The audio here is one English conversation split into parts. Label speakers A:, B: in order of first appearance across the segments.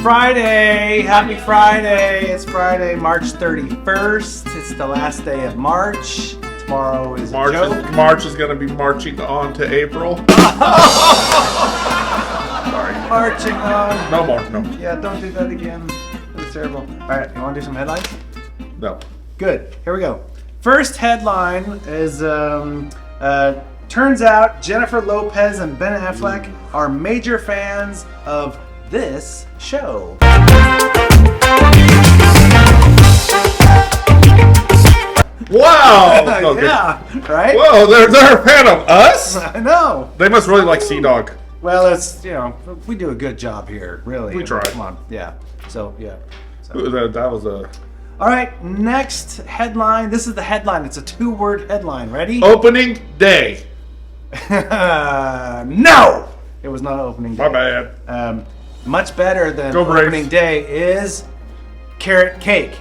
A: Friday! Happy Friday! It's Friday, March 31st. It's the last day of March. Tomorrow is a joke.
B: March is going to be marching on to April. Sorry.
A: Marching on.
B: No more. No.
A: Yeah, don't do that again. That's terrible. All right, you want to do some headlines?
B: No.
A: Good. Here we go. First headline is, turns out Jennifer Lopez and Ben Affleck are major fans of this show.
B: Wow!
A: Yeah, right?
B: Whoa, they're a fan of us?
A: I know.
B: They must really like Sea Dog.
A: Well, it's, we do a good job here, really.
B: We try.
A: Come on. Yeah. So, yeah.
B: Ooh, that was a...
A: All right, next headline. This is the headline. It's a 2-word headline. Ready?
B: Opening day.
A: No! It was not opening day.
B: My bad.
A: Much better than
B: Go Braves.
A: opening day is carrot cake.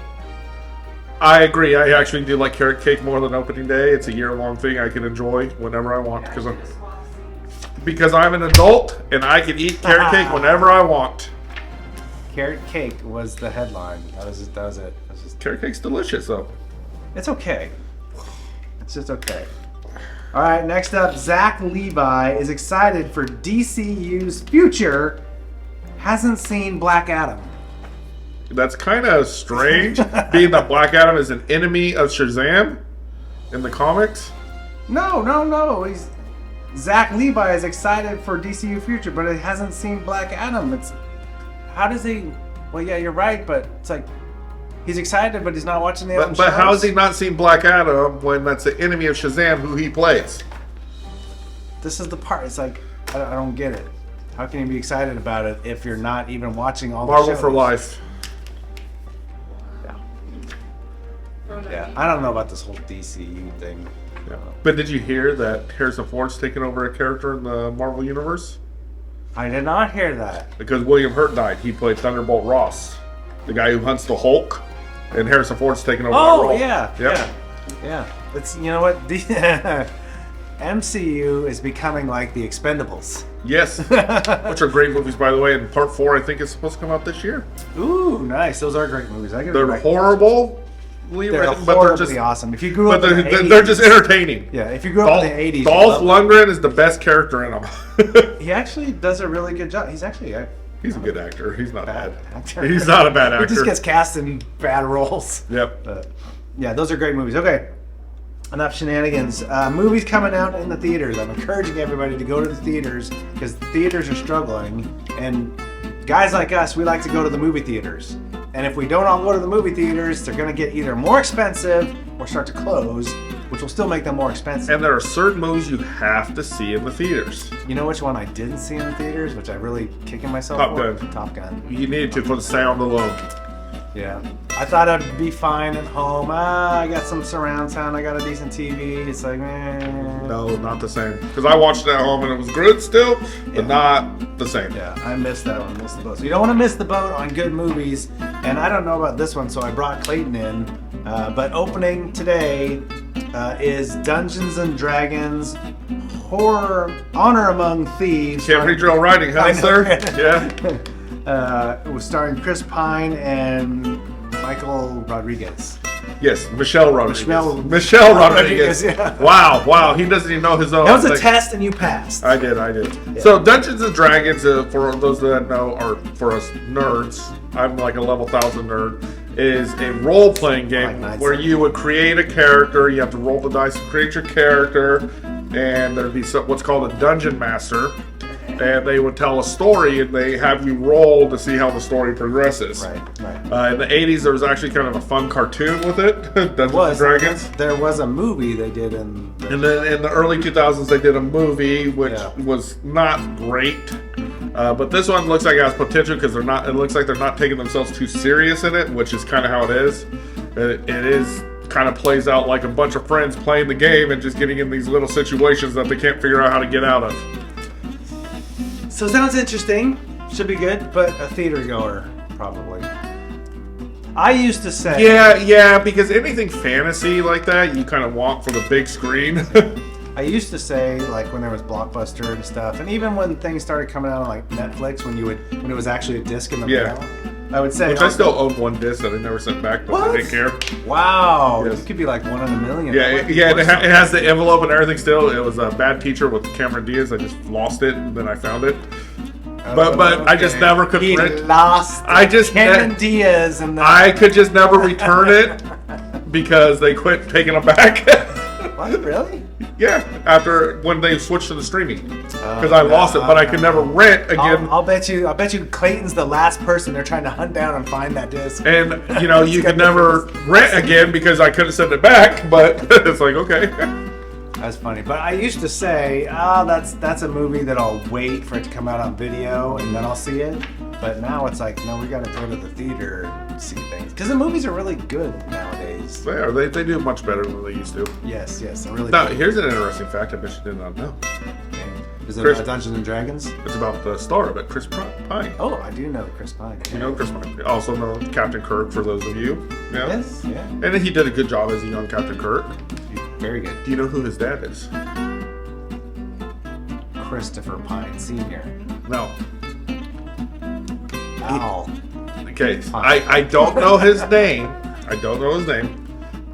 B: I agree. I actually do like carrot cake more than opening day. It's a year-long thing I can enjoy whenever I want because I'm an adult and I can eat carrot cake whenever I want.
A: Carrot cake was the headline. That was it.
B: Carrot cake's delicious, though.
A: It's okay. It's just okay. All right, next up, Zach Levi is excited for DCU's future. Hasn't seen Black Adam.
B: That's kind of strange, being that Black Adam is an enemy of Shazam in the comics.
A: No. Zach Levi is excited for DCU future, but he hasn't seen Black Adam. How does he? Well, yeah, you're right, but it's like he's excited, but he's not watching the other shows.
B: But how has he not seen Black Adam when that's the enemy of Shazam, who he plays?
A: This is the part. It's like I don't get it. How can you be excited about it if you're not even watching all the shows?
B: Marvel for life.
A: Yeah, I don't know about this whole DCU thing.
B: Yeah. But did you hear that Harrison Ford's taken over a character in the Marvel Universe?
A: I did not hear that.
B: Because William Hurt died. He played Thunderbolt Ross, the guy who hunts the Hulk, and Harrison Ford's taken over that role.
A: Oh, yeah. It's, you know what? MCU is becoming like the Expendables.
B: Yes, which are great movies, by the way. And Part 4, I think, is supposed to come out this year.
A: Ooh, nice. Those are great movies.
B: They're horrible.
A: They're horribly awesome. If you grew up in the 80s,
B: they're just entertaining.
A: Yeah, if you grew up in the 80s.
B: Dolph Lundgren is the best character in them.
A: He actually does a really good job. He's actually
B: he's a good actor. He's not bad.
A: Actor.
B: He's not a bad actor.
A: He just gets cast in bad roles.
B: Yep.
A: Yeah, those are great movies. Okay, enough shenanigans. Movies coming out in the theaters. I'm encouraging everybody to go to the theaters because the theaters are struggling. And guys like us, we like to go to the movie theaters. And if we don't all go to the movie theaters, they're going to get either more expensive or start to close, which will still make them more expensive.
B: And there are certain movies you have to see in the theaters.
A: You know which one I didn't see in the theaters, which I really kicking myself for? Top Gun.
B: You needed to for the sound alone.
A: Yeah. I thought I'd be fine at home. I got some surround sound. I got a decent TV. It's like,
B: No, not the same. Because I watched it at home and it was good still, but not the same.
A: Yeah, I missed that one. Missed the boat. So you don't want to miss the boat on good movies. And I don't know about this one, so I brought Clayton in. But opening today is Dungeons and Dragons Horror Honor Among Thieves.
B: Can't read your own writing, huh, sir? Yeah.
A: It was starring Chris Pine and Michael Rodriguez.
B: Yes, Michelle Rodriguez.
A: Michelle
B: Rodriguez.
A: Yeah.
B: Wow. He doesn't even know his own.
A: That was a test and you passed.
B: I did.
A: Yeah.
B: So Dungeons and Dragons, for those that know, or for us nerds, I'm like a level 1000 nerd, is a role-playing game where you would create a character. You have to roll the dice to create your character, and there'd be what's called a dungeon master. And they would tell a story, and they have you roll to see how the story progresses.
A: Right.
B: In the 80s, there was actually kind of a fun cartoon with it, Dungeons and Dragons.
A: There was a movie they did in
B: the early 2000s, they did a movie, which was not great. But this one looks like it has potential because it looks like they're not taking themselves too serious in it, which is kind of how it is. It is kind of plays out like a bunch of friends playing the game and just getting in these little situations that they can't figure out how to get out of.
A: So sounds interesting. Should be good, but a theater goer, probably. I used to say...
B: Yeah, because anything fantasy like that, you kind of want for the big screen.
A: I used to say, like, when there was Blockbuster and stuff, and even when things started coming out on, like, Netflix, when it was actually a disc in the mail, I would say...
B: Which I still own one disc that I never sent back, but I didn't care.
A: Wow.
B: Yes.
A: You could be like one in a million.
B: Yeah, it has the envelope and everything still. It was a Bad Teacher with Cameron Diaz. I just lost it, and then I found it. But I just never could print.
A: Cameron Diaz, and
B: I could just never return it because they quit taking them back.
A: What, really?
B: Yeah, after when they switched to the streaming, because I lost it, but I could never rent again.
A: I'll bet you Clayton's the last person they're trying to hunt down and find that disc.
B: And you could never rent again because I couldn't send it back. But it's like, okay.
A: That's funny. But I used to say, that's a movie that I'll wait for it to come out on video and then I'll see it. But now it's like, no, we got to go to the theater and see things. Because the movies are really good nowadays.
B: They are. They do much better than they used to.
A: Yes, they're really
B: Now,
A: good.
B: here's an interesting fact I bet you did not know.
A: Is it about Dungeons and Dragons?
B: It's about the star of it, Chris Pine.
A: Oh, I do know Chris Pine.
B: You know Chris Pine. Also know Captain Kirk, for those of you. Yeah.
A: Yes, yeah.
B: And he did a good job as a young Captain Kirk.
A: Very good.
B: Do you know who his dad is?
A: Christopher Pine Sr.
B: No.
A: Al.
B: Okay, I don't know his name.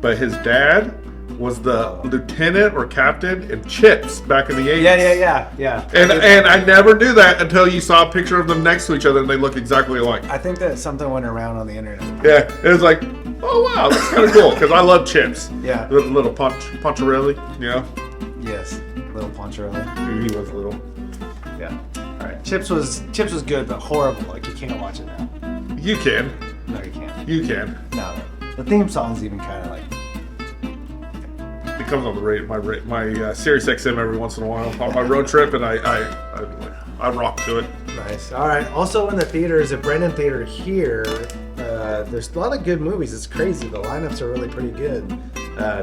B: But his dad was the lieutenant or captain in Chips back in the 80s.
A: Yeah.
B: And I never knew that until you saw a picture of them next to each other and they look exactly alike.
A: I think that something went around on the internet.
B: Yeah, it was like, oh wow, that's kind of cool because I love Chips.
A: Yeah.
B: Little Poncherelli,
A: Yes, little Poncherelli.
B: He was little.
A: Yeah. All right. Chips was good, but horrible. Like you can't watch it now.
B: You can.
A: No, you can't.
B: You can.
A: No. The theme song's even kind of like.
B: It comes on the radio, my Sirius XM every once in a while on my road trip, and I rock to it.
A: Nice. All right. Also in the theaters at Brennan Theater here, there's a lot of good movies. It's crazy. The lineups are really pretty good.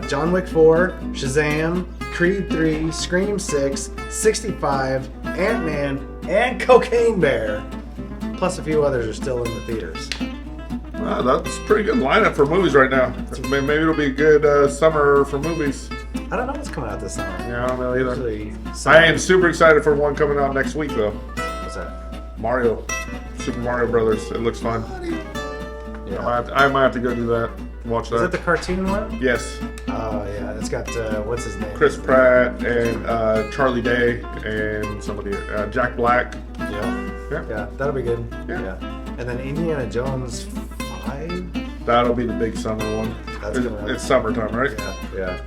A: John Wick 4, Shazam, Creed 3, Scream 6, 65, Ant-Man, and Cocaine Bear. Plus a few others are still in the theaters.
B: Wow, that's a pretty good lineup for movies right now. Maybe it'll be a good summer for movies.
A: I don't know what's coming out this summer.
B: Yeah, I don't know either.
A: Usually,
B: I am super excited for one coming out next week, though.
A: What's that?
B: Mario. Super Mario Brothers. It looks fun.
A: Yeah.
B: I might have to go do that. Watch that.
A: Is it the cartoon one?
B: Yes.
A: Oh, yeah. It's got, what's his name?
B: Chris Pratt and Charlie Day and somebody, Jack Black.
A: Yeah, that'll be good. Yeah. And then Indiana Jones 5?
B: That'll be the big summer one. It's summertime, right?
A: Yeah.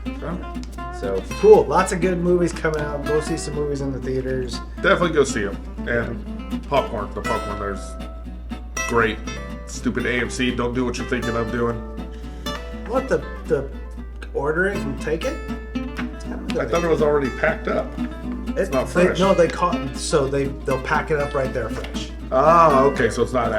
A: So, cool. Lots of good movies coming out. Go see some movies in the theaters.
B: Definitely go see them. And popcorn. The popcorn there's great. Stupid AMC. Don't do what you're thinking of doing.
A: What, the order it and take it?
B: I thought it was already packed up. It's not fresh.
A: They'll pack it up right there fresh.
B: Oh, okay. So it's not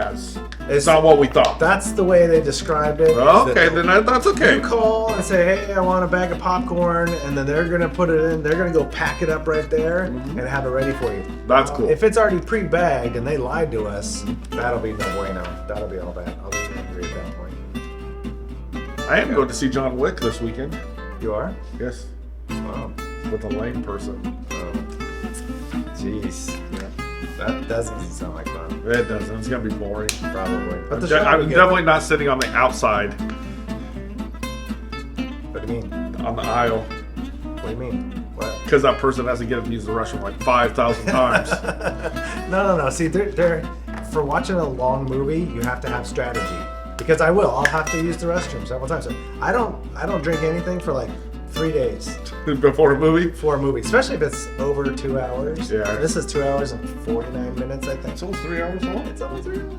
B: it's not what we thought.
A: That's the way they described it.
B: Okay, then that's okay.
A: You call and say, hey, I want a bag of popcorn, and then they're gonna put it in. They're gonna go pack it up right there and have it ready for you.
B: That's cool.
A: If it's already pre-bagged and they lied to us, that'll be no bueno. That'll be all bad. I'll be angry at that point.
B: I am going to see John Wick this weekend.
A: You are?
B: Yes.
A: Wow.
B: With a lame person.
A: Oh. Jeez. Yeah. That doesn't sound like fun.
B: It doesn't. It's going to be boring.
A: Probably. But
B: I'm definitely not sitting on the outside.
A: What do you mean?
B: On the aisle.
A: What do you mean? What?
B: Because that person has to get up and use the restroom like 5,000 times.
A: No. See, for watching a long movie, you have to have strategy. Because I'll have to use the restroom several times. So I don't drink anything for like 3 days.
B: Before a movie?
A: Before a movie. Especially if it's over 2 hours.
B: Yeah.
A: This is 2 hours and 49 minutes, I think.
B: It's almost 3 hours long?
A: It's almost 3 hours.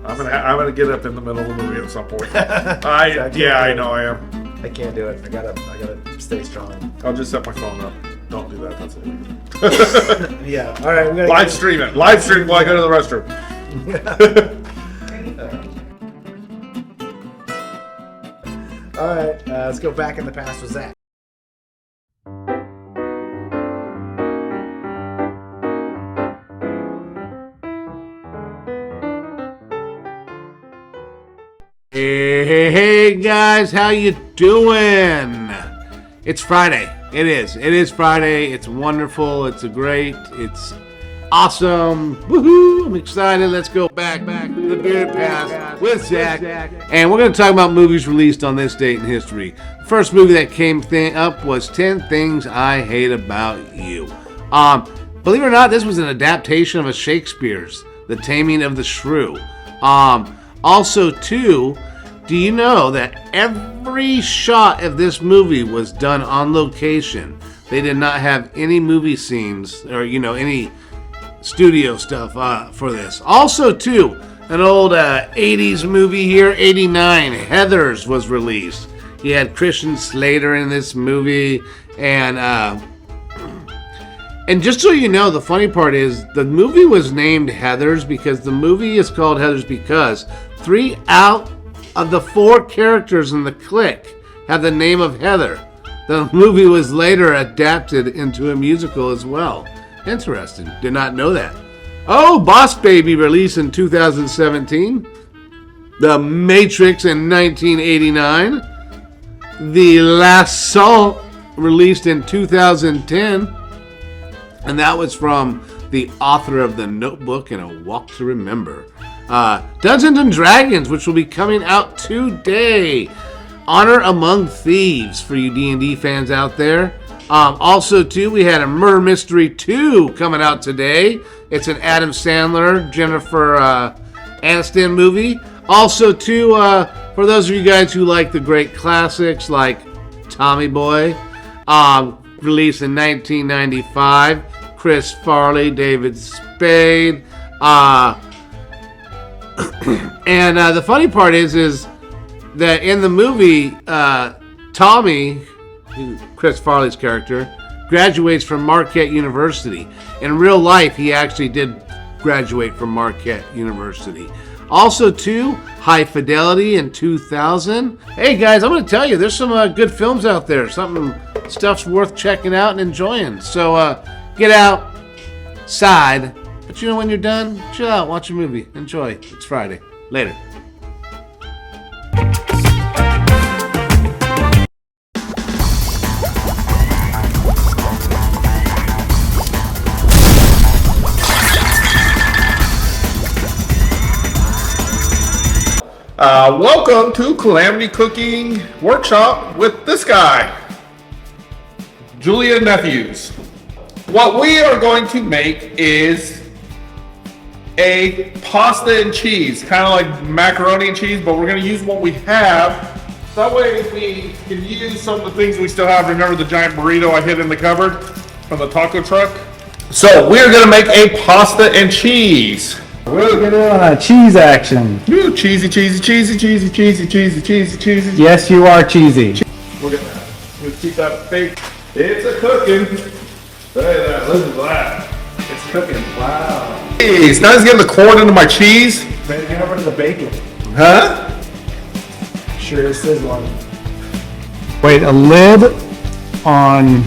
B: I'm gonna get up in the middle of the movie at some point. I know I am.
A: I can't do it. I gotta stay strong.
B: I'll just set my phone up. Don't do that. That's illegal.
A: Yeah. All right.
B: Live stream it. Live stream while I go to the restroom.
A: All right. Let's go back in the past with Zach.
C: Hey guys, how you doing? It's Friday. It is. It is Friday. It's wonderful. It's it's awesome. Woohoo! I'm excited. Let's go back to the Bearded Past with Zach. And we're going to talk about movies released on this date in history. The first movie that came up was 10 Things I Hate About You. Believe it or not, this was an adaptation of a Shakespeare's The Taming of the Shrew. Also, too, do you know that every shot of this movie was done on location? They did not have any movie scenes or, any studio stuff for this. Also, too, an old 80s movie here, 89, Heathers was released. You had Christian Slater in this movie, and just so you know, the funny part is the movie was named Heathers because the movie is called Heathers because 3 out of the 4 characters in the clique have the name of Heather. The movie was later adapted into a musical as well. Interesting. Did not know that. Oh, Boss Baby released in 2017. The Matrix in 1989. The Last Salt released in 2010. And that was from the author of The Notebook and A Walk to Remember. Dungeons and Dragons, which will be coming out today. Honor Among Thieves for you D&D fans out there. Also, too, we had a Murder Mystery 2 coming out today. It's an Adam Sandler, Jennifer Aniston movie. Also, too, for those of you guys who like the great classics like Tommy Boy, released in 1995. Chris Farley, David Spade. And the funny part is that in the movie, Tommy, Chris Farley's character, graduates from Marquette University. In real life, he actually did graduate from Marquette University. Also, too, High Fidelity in 2000. Hey, guys, I'm going to tell you, there's some good films out there. Stuff's worth checking out and enjoying. So, get outside. But when you're done, chill out, watch a movie. Enjoy. It's Friday. Later.
B: Welcome to Calamity Cooking Workshop with this guy, Julia Nephews. What we are going to make is a pasta and cheese, kind of like macaroni and cheese, but we're going to use what we have. That way we can use some of the things we still have. Remember the giant burrito I hid in the cupboard from the taco truck? So we're going to make a pasta and cheese.
A: We're going to cheese action.
B: Ooh, cheesy.
A: Yes, you are cheesy.
B: We're going to keep that big. It's a cooking. Look at that. Listen to that.
A: It's cooking. Wow.
B: Hey, now he's getting the corn into my cheese.
A: Better get over to the bacon.
B: Huh?
A: Sure is sizzling. Wait, a lid on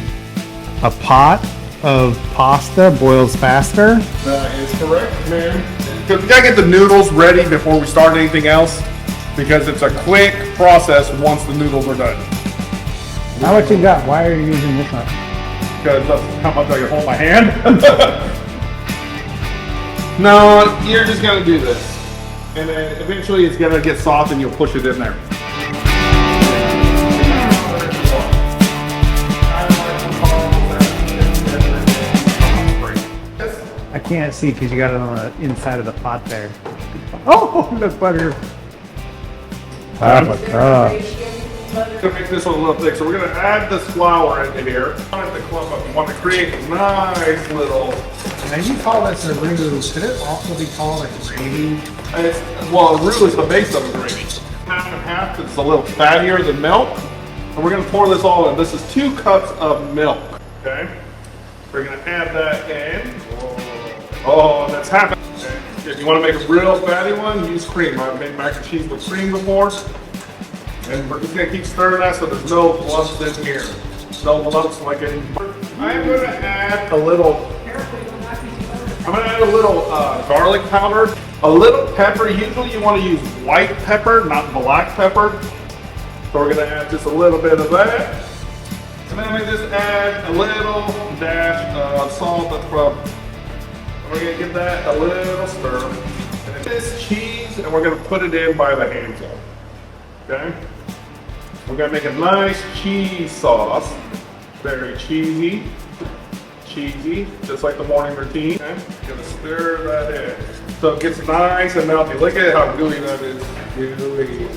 A: a pot of pasta boils faster?
B: That is correct, man. Because we gotta get the noodles ready before we start anything else. Because it's a quick process once the noodles are done.
A: How much you got? Why are you using this much?
B: Because that's how much I can hold my hand. No, you're just gonna do this. And then eventually it's gonna get soft and you'll push it in there.
A: I can't see because you got it on the inside of the pot there. Oh, the butter.
B: Gonna make this one a little thick, so we're gonna add this flour into here. You want it to clump up. You want to create a nice little.
A: And you call this a roux. Could it also be called a gravy?
B: Well, a roux is the base of a gravy. Half and half. It's a little fattier than milk, and we're gonna pour this all in. This is 2 cups of milk. Okay. We're gonna add that in. Oh, that's half. Okay. If you want to make a real fatty one, use cream. I've made mac and cheese with cream before. And we're just gonna keep stirring that so there's no lumps in here. No lumps like any. I'm gonna add a little. Garlic powder, a little pepper. Usually you want to use white pepper, not black pepper. So we're gonna add just a little bit of that. And then we just add a little dash of salt at the bottom. We're gonna give that a little stir. And this cheese, and we're gonna put it in by the handful. Okay? We're gonna make a nice cheese sauce. Very cheesy. Cheesy, just like the morning routine. Okay? Gonna stir that in. So it gets nice and melty. Look at how gooey that is. Gooey.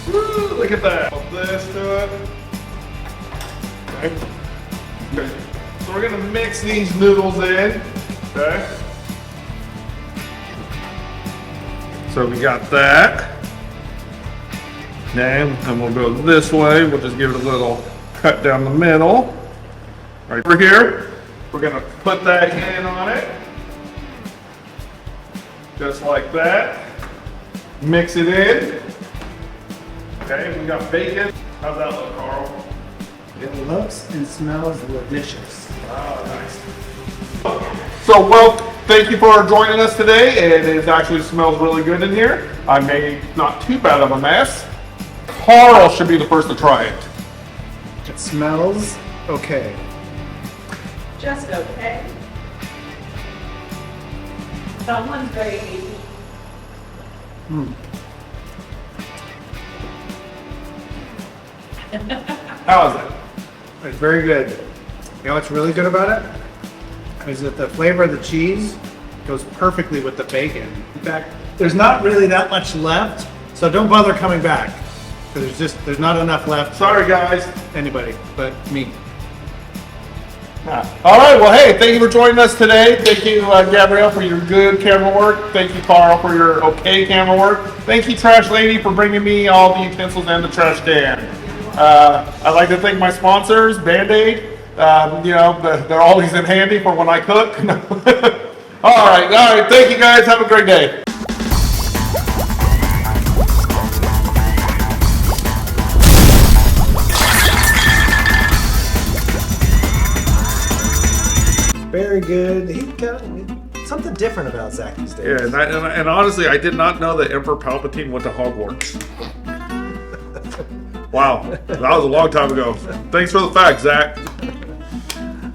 B: Woo, look at that. Put this to it. Okay. Okay. So we're gonna mix these noodles in. Okay. So we got that. Okay, and we'll go this way. We'll just give it a little cut down the middle. Right over here. We're gonna put that in on it. Just like that. Mix it in. Okay, we got bacon. How's that look, Carl?
A: It looks and smells delicious.
B: Oh, nice. So, well, thank you for joining us today. It actually smells really good in here. I made not too bad of a mess. Carl should be the first to try it.
A: It smells okay.
D: Just okay. Someone's baby.
B: How is it?
A: It's very good. You know what's really good about it? Is that the flavor of the cheese goes perfectly with the bacon. In fact, there's not really that much left, so don't bother coming back. Because there's not enough left.
B: Sorry, guys.
A: Anybody but me.
B: All right, well, hey, thank you for joining us today. Thank you, Gabrielle, for your good camera work. Thank you, Carl, for your okay camera work. Thank you, Trash Lady, for bringing me all the utensils and the trash can. I'd like to thank my sponsors, Band-Aid. They're always in handy for when I cook. All right, thank you, guys. Have a great day.
A: Very good. He got something different about Zach these days.
B: Yeah, and honestly, I did not know that Emperor Palpatine went to Hogwarts. Wow, that was a long time ago. Thanks for the fact, Zach.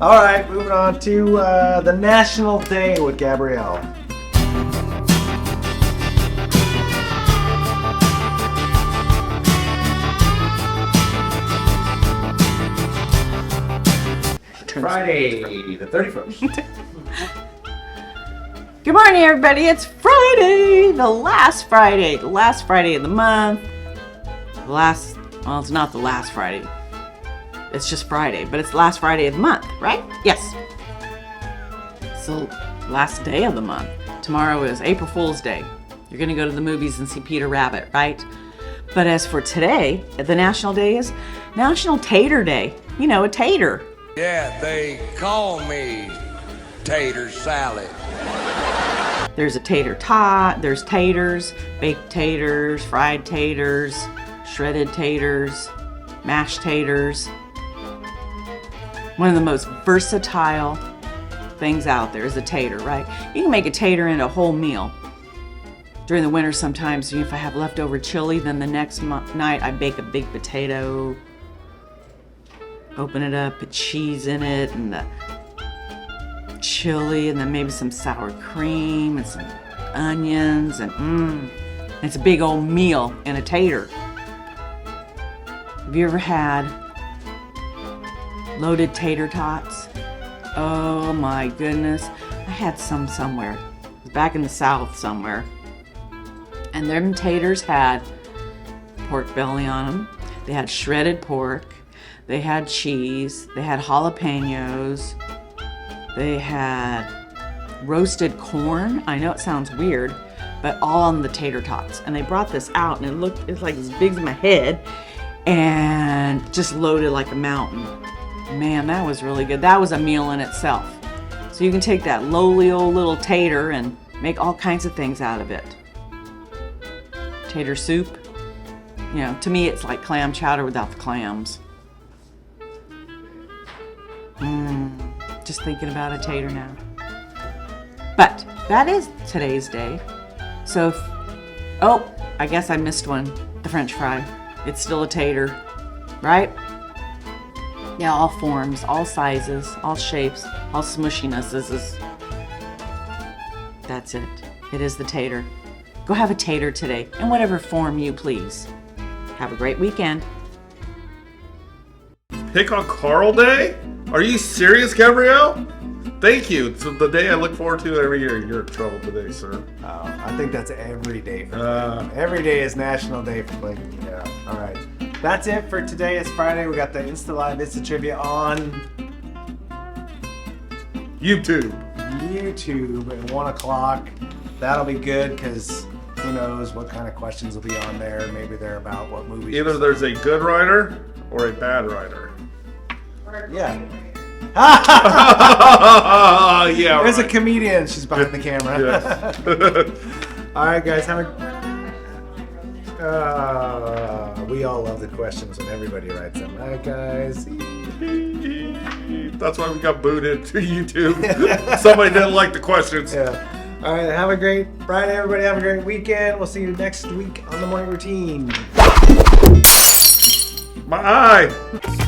A: All right, moving on to the National Day with Gabrielle. Friday, the 31st.
D: Good morning, everybody. It's Friday, the last Friday of the month. Well, it's not the last Friday. It's just Friday, but it's the last Friday of the month, right? Yes. So, last day of the month. Tomorrow is April Fool's Day. You're going to go to the movies and see Peter Rabbit, right? But as for today, the National Day is National Tater Day. You know, a tater.
E: Yeah, they call me tater salad.
D: There's a tater tot, there's taters, baked taters, fried taters, shredded taters, mashed taters. One of the most versatile things out there is a tater, right? You can make a tater into a whole meal. During the winter sometimes, if I have leftover chili, then the next night I bake a big potato, open it up, put cheese in it, and the chili, and then maybe some sour cream and some onions, and it's a big old meal in a tater. Have you ever had loaded tater tots? Oh my goodness. I had some somewhere. It was back in the South somewhere. And them taters had pork belly on them. They had shredded pork. They had cheese. They had jalapenos. They had roasted corn. I know it sounds weird, but all on the tater tots. And they brought this out, and it's like as big as my head, and just loaded like a mountain. Man, that was really good. That was a meal in itself. So you can take that lowly old little tater and make all kinds of things out of it. Tater soup. You know, to me it's like clam chowder without the clams. Just thinking about a tater now. But that is today's day. So, I guess I missed one. The French fry. It's still a tater, right? Yeah, all forms, all sizes, all shapes, all smushinesses. That's it. It is the tater. Go have a tater today, in whatever form you please. Have a great weekend.
B: Pick on Carl Day? Are you serious, Gabrielle? Thank you. It's the day I look forward to every year. You're in trouble today, sir.
A: I think that's every day for every day is National Day for playing. Yeah. All right. That's it for today. It's Friday. We got the Insta Live Insta Trivia on
B: YouTube
A: at 1 o'clock. That'll be good because who knows what kind of questions will be on there. Maybe they're about what movies.
B: Either there's a good writer or a bad writer.
A: Yeah.
B: Yeah.
A: There's
B: right.
A: a comedian. She's behind the camera.
B: Yes.
A: All right, guys. We all love the questions when everybody writes them. All right, guys.
B: That's why we got booted to YouTube. Somebody didn't like the questions.
A: Yeah. All right. Have a great Friday, everybody. Have a great weekend. We'll see you next week on the morning routine.
B: My eye.